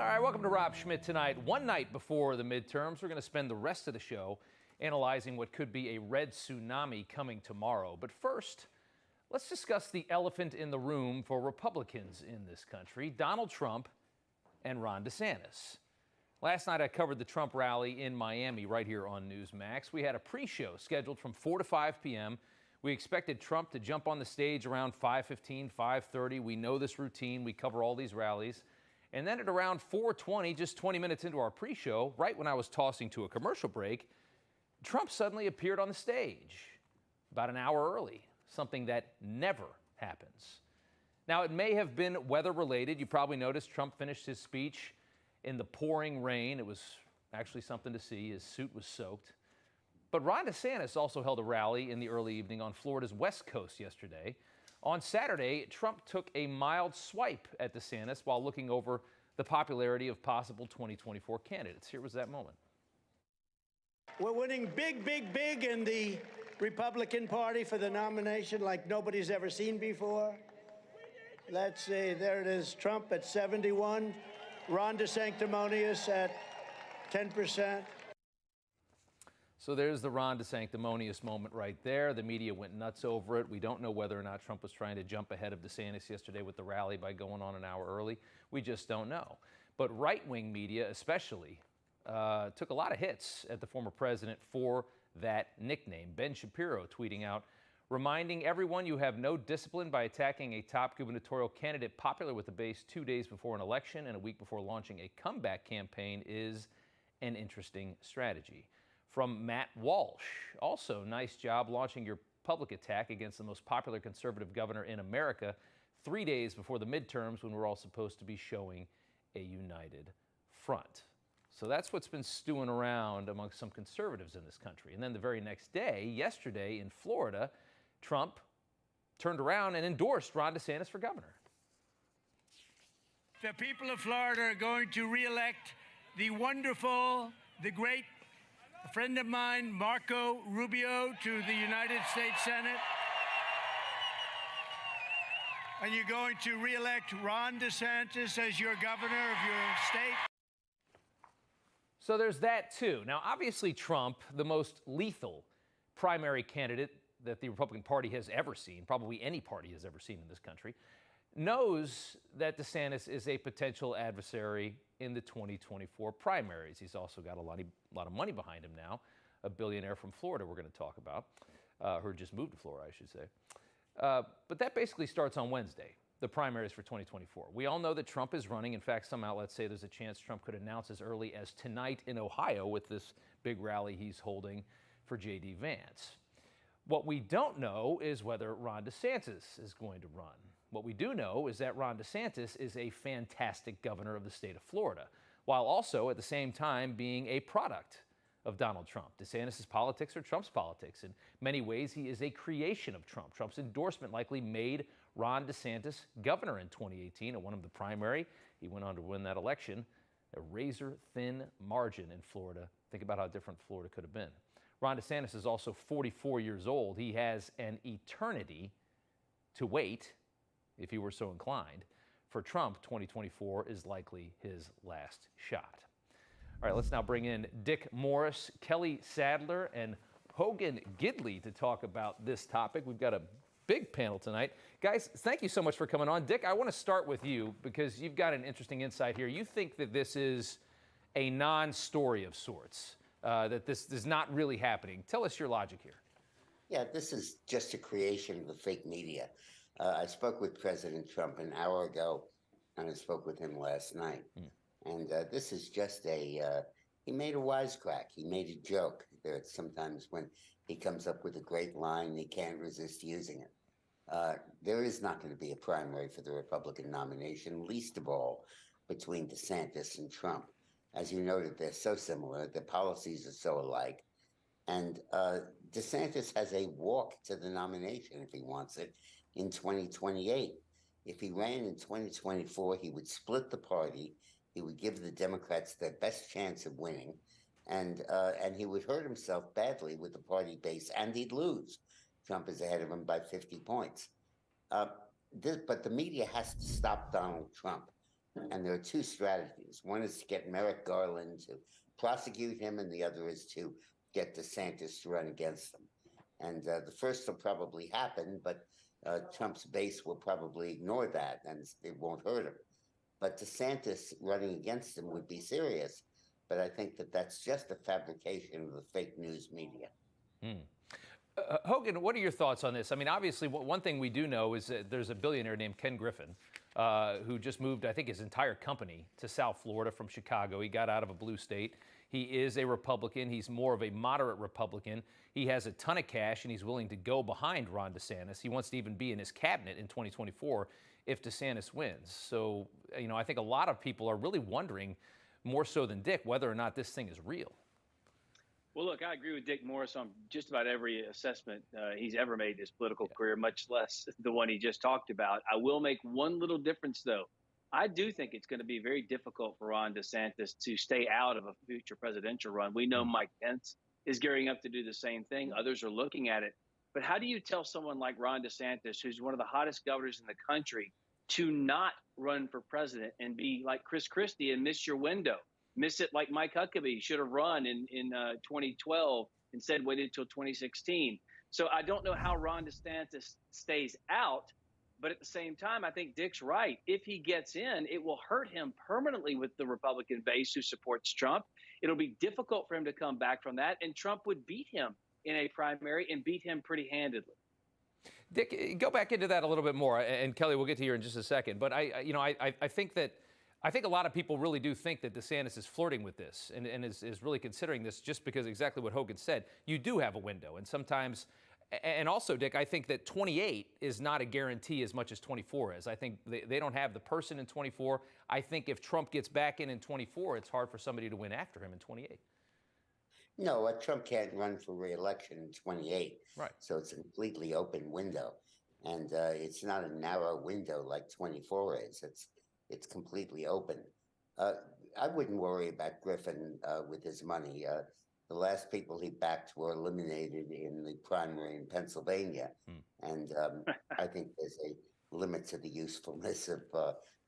All right, welcome to Rob Schmitt tonight. One night before the midterms, we're going to spend the rest of the show analyzing what could be a red tsunami coming tomorrow. But first, let's discuss the elephant in the room for Republicans in this country, Donald Trump and Ron DeSantis. Last night, I covered the Trump rally in Miami right here on Newsmax. We had a pre-show scheduled from 4 to 5 p.m. We expected Trump to jump on the stage around 5:15, 5:30. We know this routine. We cover all these rallies. And then at around 4:20, just 20 minutes into our pre-show, right when I was tossing to a commercial break, Trump suddenly appeared on the stage about an hour early, something that never happens. Now, it may have been weather-related. You probably noticed Trump finished his speech in the pouring rain. It was actually something to see. His suit was soaked. But Ron DeSantis also held a rally in the early evening on Florida's West Coast yesterday. On Saturday, Trump took a mild swipe at DeSantis while looking over the popularity of possible 2024 candidates. Here was that moment. We're winning big, big, big in the Republican Party for the nomination like nobody's ever seen before. Let's see, there it is, Trump at 71, Ron DeSanctimonious at 10%. So there's the Ron DeSanctimonious moment right there. The media went nuts over it. We don't know whether or not Trump was trying to jump ahead of DeSantis yesterday with the rally by going on an hour early. We just don't know. But right-wing media especially took a lot of hits at the former president for that nickname. Ben Shapiro tweeting out, reminding everyone you have no discipline by attacking a top gubernatorial candidate popular with the base 2 days before an election and a week before launching a comeback campaign is an interesting strategy. From Matt Walsh, also nice job launching your public attack against the most popular conservative governor in America 3 days before the midterms when we're all supposed to be showing a united front. So that's what's been stewing around among some conservatives in this country. And then the very next day, yesterday in Florida, Trump turned around and endorsed Ron DeSantis for governor. The people of Florida are going to re-elect the wonderful, the great friend of mine, Marco Rubio, to the United States Senate. And you're going to re-elect Ron DeSantis as your governor of your state. So there's that, too. Now, obviously, Trump, the most lethal primary candidate that the Republican Party has ever seen, probably any party has ever seen in this country, knows that DeSantis is a potential adversary in the 2024 primaries. He's also got a lot of money behind him now, a billionaire from Florida we're going to talk about, who just moved to Florida, I should say. But that basically starts on Wednesday, the primaries for 2024. We all know that Trump is running. In fact, some outlets say there's a chance Trump could announce as early as tonight in Ohio with this big rally he's holding for J.D. Vance. What we don't know is whether Ron DeSantis is going to run. What we do know is that Ron DeSantis is a fantastic governor of the state of Florida, while also at the same time being a product of Donald Trump. DeSantis' politics are Trump's politics. In many ways, he is a creation of Trump. Trump's endorsement likely made Ron DeSantis governor in 2018 and won him the primary. He went on to win that election, a razor-thin margin in Florida. Think about how different Florida could have been. Ron DeSantis is also 44 years old. He has an eternity to wait, if he were so inclined. For Trump, 2024 is likely his last shot. All right, let's now bring in Dick Morris, Kelly Sadler, and Hogan Gidley to talk about this topic. We've got a big panel tonight. Guys, thank you so much for coming on. Dick, I want to start with you because you've got an interesting insight here. You think that this is a non-story of sorts, that this is not really happening. Tell us your logic here. Yeah, this is just a creation of the fake media. I spoke with President Trump an hour ago, and I spoke with him last night. And this is just he made a wisecrack. He made a joke. There sometimes when he comes up with a great line, he can't resist using it. There is not going to be a primary for the Republican nomination, least of all between DeSantis and Trump. As you noted, they're so similar. The policies are so alike. And DeSantis has a walk to the nomination if he wants it in 2028. If he ran in 2024, he would split the party. He would give the Democrats their best chance of winning, and he would hurt himself badly with the party base, and he'd lose. Trump is ahead of him by 50 points. But the media has to stop Donald Trump. And there are two strategies. One is to get Merrick Garland to prosecute him, and the other is to get DeSantis to run against them. And the first will probably happen, but Trump's base will probably ignore that, and it won't hurt him. But DeSantis running against him would be serious. But I think that that's just a fabrication of the fake news media. Hogan, what are your thoughts on this? I mean, obviously, one thing we do know is that there's a billionaire named Ken Griffin who just moved, I think, his entire company to South Florida from Chicago. He got out of a blue state. He is a Republican. He's more of a moderate Republican. He has a ton of cash, and he's willing to go behind Ron DeSantis. He wants to even be in his cabinet in 2024 if DeSantis wins. So, you know, I think a lot of people are really wondering, more so than Dick, whether or not this thing is real. Well, look, I agree with Dick Morris on just about every assessment he's ever made in his political career, much less the one he just talked about. I will make one little difference, though. I do think it's going to be very difficult for Ron DeSantis to stay out of a future presidential run. We know Mike Pence is gearing up to do the same thing. Others are looking at it. But how do you tell someone like Ron DeSantis, who's one of the hottest governors in the country, to not run for president and be like Chris Christie and miss your window? Miss it like Mike Huckabee should have run in 2012, instead waited until 2016. So I don't know how Ron DeSantis stays out. But at the same time, I think Dick's right. If he gets in, it will hurt him permanently with the Republican base who supports Trump. It'll be difficult for him to come back from that. And Trump would beat him in a primary and beat him pretty handedly. Dick, go back into that a little bit more. And Kelly, we'll get to you in just a second. But I think a lot of people really do think that DeSantis is flirting with this and is really considering this, just because exactly what Hogan said. You do have a window, and sometimes. And also, Dick, I think that 28 is not a guarantee as much as 24 is. I think they don't have the person in 24. I think if Trump gets back in 24, it's hard for somebody to win after him in 28. No, Trump can't run for re-election in 28. Right. So it's a completely open window. And it's not a narrow window like 24 is. It's completely open. I wouldn't worry about Griffin with his money. The last people he backed were eliminated in the primary in Pennsylvania. And I think there's a limit to the usefulness of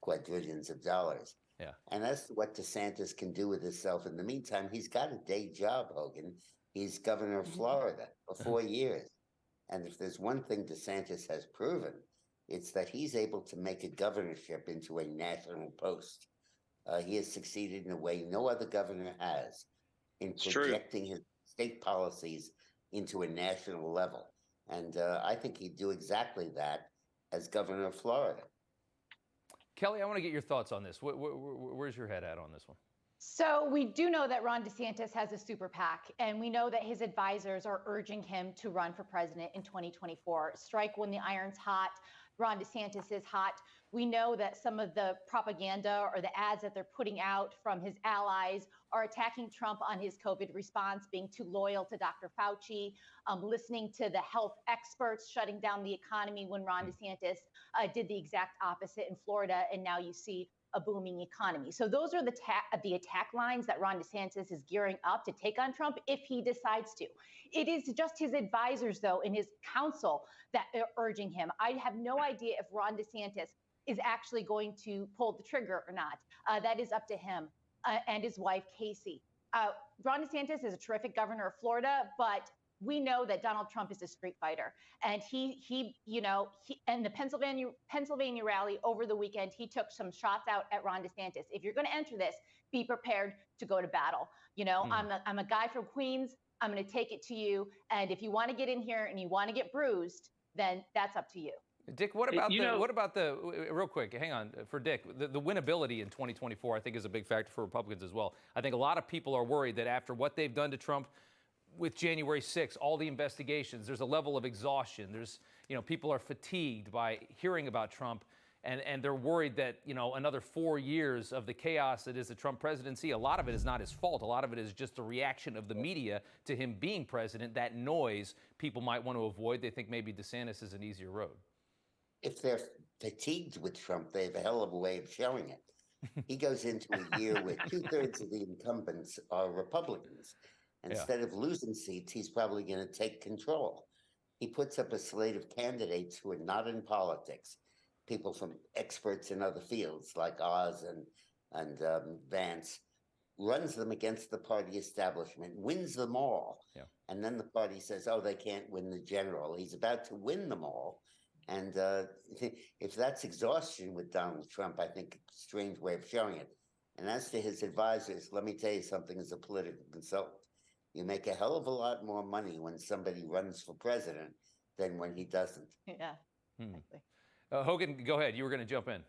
quadrillions of dollars. Yeah. And as to what DeSantis can do with himself in the meantime, he's got a day job, Hogan. He's governor of Florida for 4 years. And if there's one thing DeSantis has proven, it's that he's able to make a governorship into a national post. He has succeeded in a way no other governor has, in projecting his state policies into a national level. And I think he'd do exactly that as governor of Florida. Kelly, I want to get your thoughts on this. Where's your head at on this one? So we do know that Ron DeSantis has a super PAC, and we know that his advisors are urging him to run for president in 2024. Strike when the iron's hot. Ron DeSantis is hot. We know that some of the propaganda or the ads that they're putting out from his allies are attacking Trump on his COVID response, being too loyal to Dr. Fauci, listening to the health experts, shutting down the economy when Ron DeSantis did the exact opposite in Florida. And now you see a booming economy. So those are the attack lines that Ron DeSantis is gearing up to take on Trump if he decides to. It is just his advisors, though, and his counsel that are urging him. I have no idea if Ron DeSantis is actually going to pull the trigger or not. That is up to him and his wife, Casey. Ron DeSantis is a terrific governor of Florida, but we know that Donald Trump is a street fighter, and he and the Pennsylvania rally over the weekend, he took some shots out at Ron DeSantis. If you're going to enter this, be prepared to go to battle. You know, I'm a guy from Queens. I'm going to take it to you, and if you want to get in here and you want to get bruised, then that's up to you. Dick, what about real quick, hang on, for Dick, the winnability in 2024, I think, is a big factor for Republicans as well. I think a lot of people are worried that after what they've done to Trump with January 6th, all the investigations, there's a level of exhaustion. There's, people are fatigued by hearing about Trump, and they're worried that, another 4 years of the chaos that is the Trump presidency, a lot of it is not his fault. A lot of it is just the reaction of the media to him being president. That noise people might want to avoid. They think maybe DeSantis is an easier road. If they're fatigued with Trump, they have a hell of a way of showing it. He goes into a year where 2/3 of the incumbents are Republicans. Instead of losing seats, he's probably going to take control. He puts up a slate of candidates who are not in politics. people from experts in other fields like Oz and Vance, runs them against the party establishment, wins them all. Yeah. And then the party says, oh, they can't win the general. He's about to win them all. And if that's exhaustion with Donald Trump, I think it's a strange way of showing it. And as to his advisors, let me tell you something as a political consultant. You make a hell of a lot more money when somebody runs for president than when he doesn't. Yeah. Exactly. Hogan, go ahead. You were going to jump in.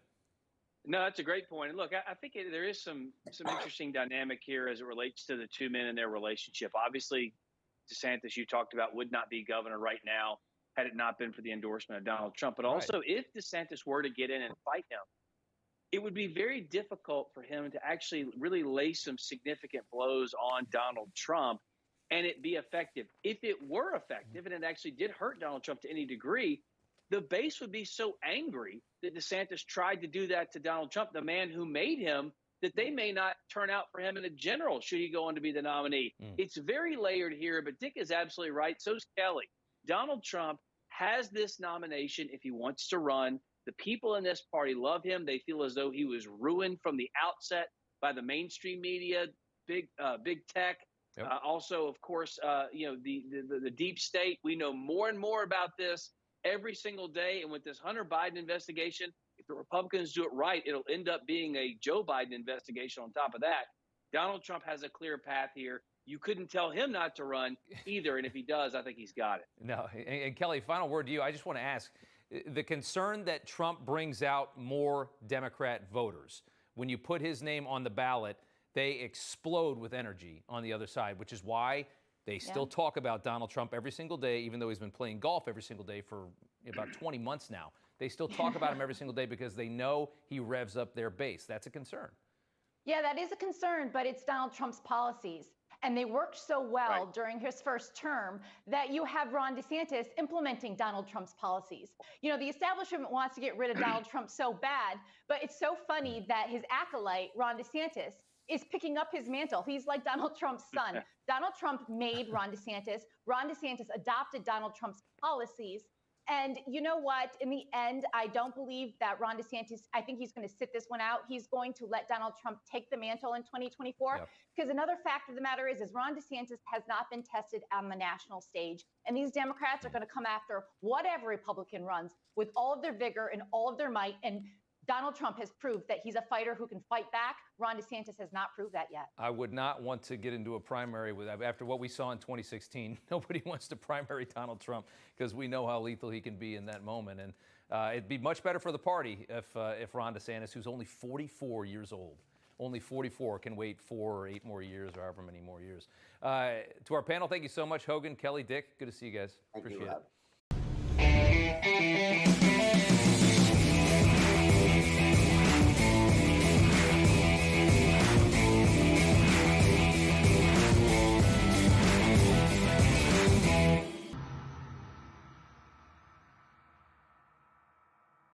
No, that's a great point. And look, I think there is some interesting dynamic here as it relates to the two men and their relationship. Obviously, DeSantis, you talked about, would not be governor right now had it not been for the endorsement of Donald Trump. But also, if DeSantis were to get in and fight him, it would be very difficult for him to actually really lay some significant blows on Donald Trump and it be effective. If it were effective and it actually did hurt Donald Trump to any degree, the base would be so angry that DeSantis tried to do that to Donald Trump, the man who made him, that they may not turn out for him in a general should he go on to be the nominee. It's very layered here, but Dick is absolutely right. So's Kelly. Donald Trump has this nomination if he wants to run. The people in this party love him. They feel as though he was ruined from the outset by the mainstream media, big tech. Yep. Also, of course, the deep state. We know more and more about this every single day. And with this Hunter Biden investigation, if the Republicans do it right, it'll end up being a Joe Biden investigation on top of that. Donald Trump has a clear path here. You couldn't tell him not to run either. And if he does, I think he's got it. No. And Kelly, final word to you. I just want to ask, the concern that Trump brings out more Democrat voters, when you put his name on the ballot, they explode with energy on the other side, which is why they still talk about Donald Trump every single day, even though he's been playing golf every single day for about 20 months now. They still talk about him every single day because they know he revs up their base. That's a concern. Yeah, that is a concern, but it's Donald Trump's policies. And they worked so well during his first term that you have Ron DeSantis implementing Donald Trump's policies. You know, the establishment wants to get rid of Donald Trump so bad, but it's so funny that his acolyte, Ron DeSantis, is picking up his mantle. He's like Donald Trump's son. Donald Trump made Ron DeSantis. Ron DeSantis adopted Donald Trump's policies. And you know what? In the end, I don't believe that Ron DeSantis, I think he's going to sit this one out. He's going to let Donald Trump take the mantle in 2024. Because another fact of the matter is Ron DeSantis has not been tested on the national stage. And these Democrats are going to come after whatever Republican runs with all of their vigor and all of their might. And Donald Trump has proved that he's a fighter who can fight back. Ron DeSantis has not proved that yet. I would not want to get into a primary with, after what we saw in 2016. Nobody wants to primary Donald Trump because we know how lethal he can be in that moment. And it'd be much better for the party if Ron DeSantis, who's only 44 years old, only 44, can wait 4 or 8 more years or however many more years. To our panel, thank you so much, Hogan, Kelly, Dick. Good to see you guys. Appreciate it.